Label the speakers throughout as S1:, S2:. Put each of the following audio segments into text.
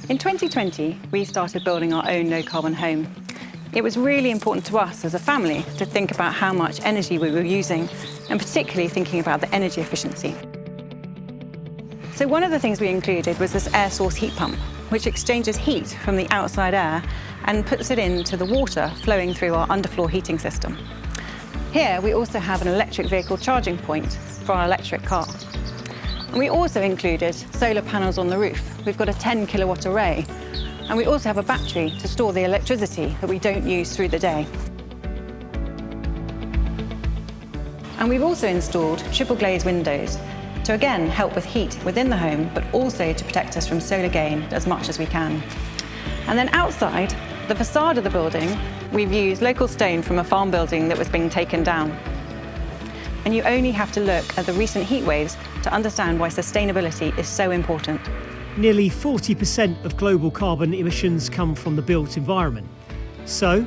S1: In 2020, we started building our own low-carbon home. It was really important to us as a family to think about how much energy we were using, and particularly thinking about the energy efficiency. So one of the things we included was this air source heat pump, which exchanges heat from the outside air and puts it into the water flowing through our underfloor heating system. Here we also have an electric vehicle charging point for our electric car. And we also included solar panels on the roof. We've got a 10 kilowatt array. And we also have a battery to store the electricity that we don't use through the day. And we've also installed triple glazed windows to again help with heat within the home, but also to protect us from solar gain as much as we can. And then outside, the facade of the building, we've used local stone from a farm building that was being taken down. And you only have to look at the recent heat waves to understand why sustainability is so important.
S2: Nearly 40% of global carbon emissions come from the built environment. So,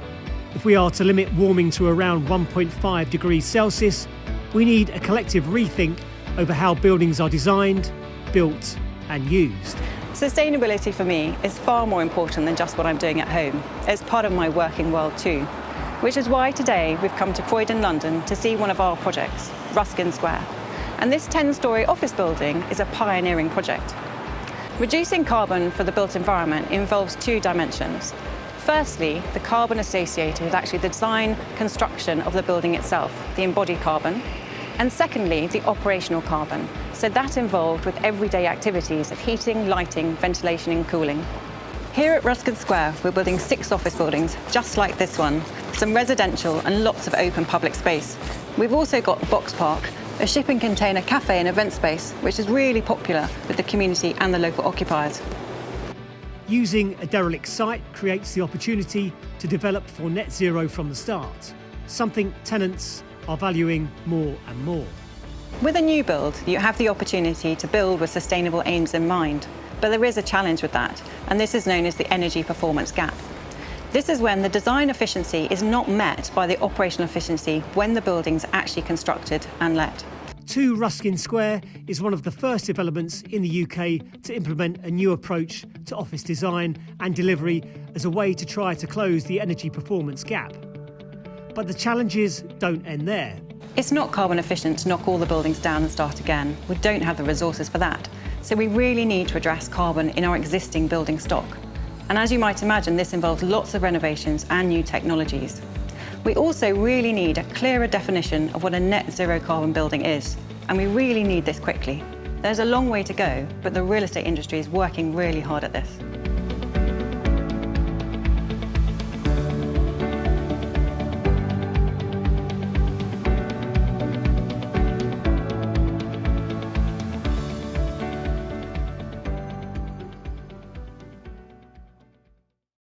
S2: if we are to limit warming to around 1.5 degrees Celsius, we need a collective rethink over how buildings are designed, built and used.
S1: Sustainability for me is far more important than just what I'm doing at home. It's part of my working world too, which is why today we've come to Croydon, London to see one of our projects, Ruskin Square. And this 10-storey office building is a pioneering project. Reducing carbon for the built environment involves two dimensions. Firstly, the carbon associated with actually the design, construction of the building itself, the embodied carbon. And secondly, the operational carbon. So that involved with everyday activities of heating, lighting, ventilation and cooling. Here at Ruskin Square, we're building 6 office buildings, just like this one, some residential and lots of open public space. We've also got a box park, a shipping container cafe and event space, which is really popular with the community and the local occupiers.
S2: Using a derelict site creates the opportunity to develop for net zero from the start, something tenants are valuing more and more.
S1: With a new build, you have the opportunity to build with sustainable aims in mind, but there is a challenge with that, and this is known as the energy performance gap. This is when the design efficiency is not met by the operational efficiency when the building's actually constructed and let.
S2: 2 Ruskin Square is one of the first developments in the UK to implement a new approach to office design and delivery as a way to try to close the energy performance gap. But the challenges don't end there.
S1: It's not carbon efficient to knock all the buildings down and start again. We don't have the resources for that. So we really need to address carbon in our existing building stock. And as you might imagine, this involves lots of renovations and new technologies. We also really need a clearer definition of what a net zero carbon building is. And we really need this quickly. There's a long way to go, but the real estate industry is working really hard at this.